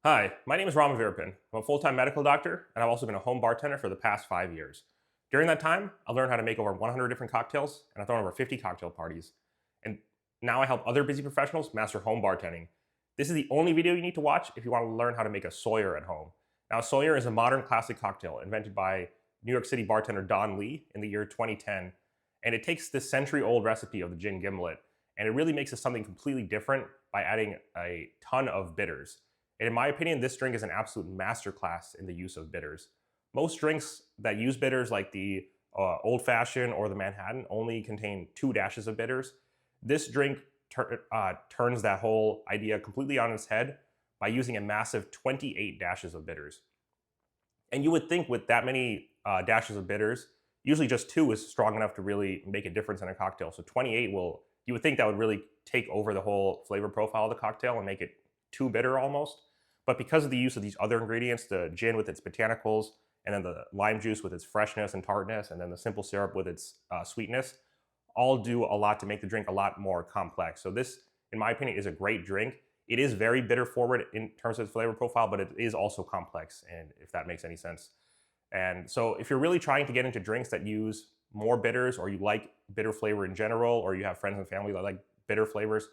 Hi, my name is Ram Virpin. I'm a full-time medical doctor, and I've also been a home bartender for the past 5 years. During that time, I learned how to make over 100 different cocktails, and I've thrown over 50 cocktail parties. And now I help other busy professionals master home bartending. This is the only video you need to watch if you want to learn how to make a Sawyer at home. Now, Sawyer is a modern classic cocktail invented by New York City bartender Don Lee in the year 2010, and it takes this century-old recipe of the gin gimlet, and it really makes it something completely different by adding a ton of bitters. And in my opinion, this drink is an absolute masterclass in the use of bitters. Most drinks that use bitters, like the Old Fashioned or the Manhattan, only contain 2 dashes of bitters. This drink turns that whole idea completely on its head by using a massive 28 dashes of bitters. And you would think with that many dashes of bitters, usually just 2 is strong enough to really make a difference in a cocktail. So 28 you would think that would really take over the whole flavor profile of the cocktail and make it too bitter almost. But because of the use of these other ingredients, the gin with its botanicals, and then the lime juice with its freshness and tartness, and then the simple syrup with its sweetness, all do a lot to make the drink a lot more complex. So this, in my opinion, is a great drink. It is very bitter forward in terms of its flavor profile, but it is also complex, and if that makes any sense. And so if you're really trying to get into drinks that use more bitters, or you like bitter flavor in general, or you have friends and family that like bitter flavors,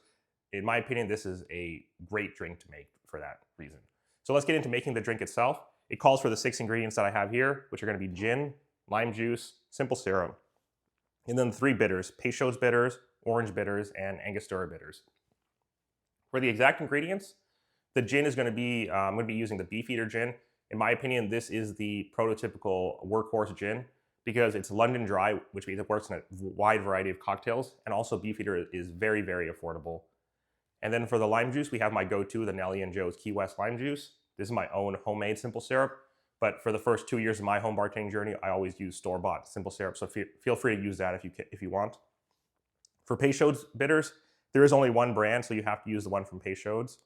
in my opinion, this is a great drink to make for that reason. So let's get into making the drink itself. It calls for the 6 ingredients that I have here, which are going to be gin, lime juice, simple syrup, and then the 3 bitters: Peychaud's bitters, orange bitters, and Angostura bitters. For the exact ingredients, the gin is going to be, I'm going to be using the Beefeater gin. In my opinion, this is the prototypical workhorse gin because it's London dry, which means it works in a wide variety of cocktails, and also Beefeater is very, very affordable. And then for the lime juice, we have my go-to, the Nelly & Joe's Key West lime juice. This is my own homemade simple syrup, but for the first 2 years of my home bartending journey, I always use store-bought simple syrup, so feel free to use that if you want. For Peychaud's bitters, there is only one brand, so you have to use the one from Peychaud's.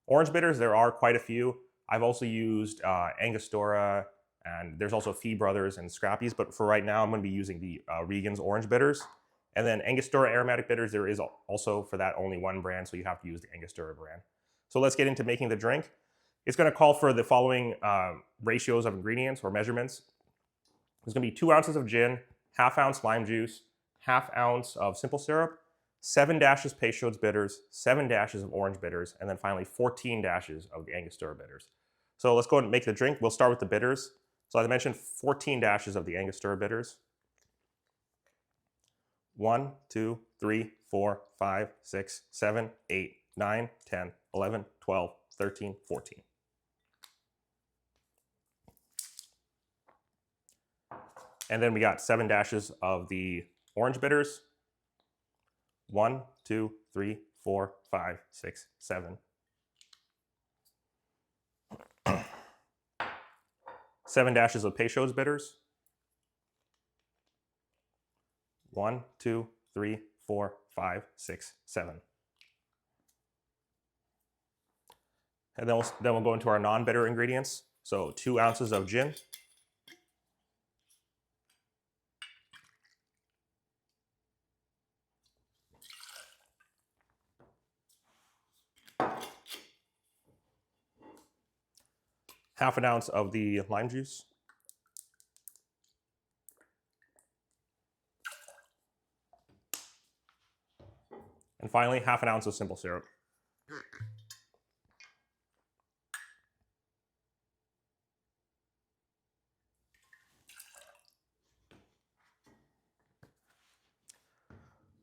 Orange bitters, there are quite a few. I've also used Angostura, and there's also Fee Brothers and Scrappy's, but for right now, I'm going to be using the Regan's orange bitters. And then Angostura aromatic bitters, there is also for that only one brand, so you have to use the Angostura brand. So let's get into making the drink. It's going to call for the following ratios of ingredients or measurements. There's going to be 2 ounces of gin, ½ ounce lime juice, ½ ounce of simple syrup, 7 dashes Peychaud's bitters, 7 dashes of orange bitters, and then finally 14 dashes of the Angostura bitters. So let's go ahead and make the drink. We'll start with the bitters. So as I mentioned, 14 dashes of the Angostura bitters. 1, 2, 3, 4, 5, 6, 7, 8, 9, 10, 11, 12, 13, 14. And then we got 7 dashes of the orange bitters. 1, 2, 3, 4, 5, 6, 7. 7 dashes of Peychaud's bitters. 1, 2, 3, 4, 5, 6, 7. And then we'll go into our non-bitter ingredients. So 2 ounces of gin. ½ an ounce of the lime juice. And finally, ½ an ounce of simple syrup.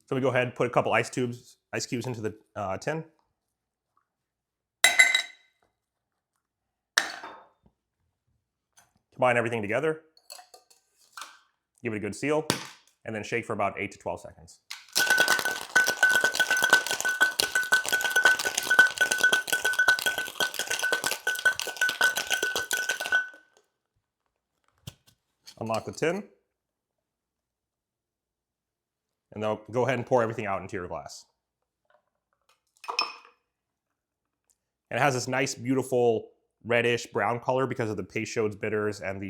So we go ahead and put a couple ice cubes into the tin. Combine everything together. Give it a good seal, and then shake for about 8 to 12 seconds. Unlock the tin, and then go ahead and pour everything out into your glass. And it has this nice, beautiful reddish brown color because of the Peychaud's bitters and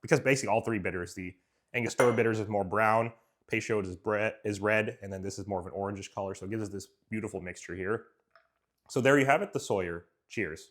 because basically all 3 bitters. The Angostura bitters is more brown, Peychaud is red, and then this is more of an orangish color. So it gives us this beautiful mixture here. So there you have it, the Sawyer. Cheers.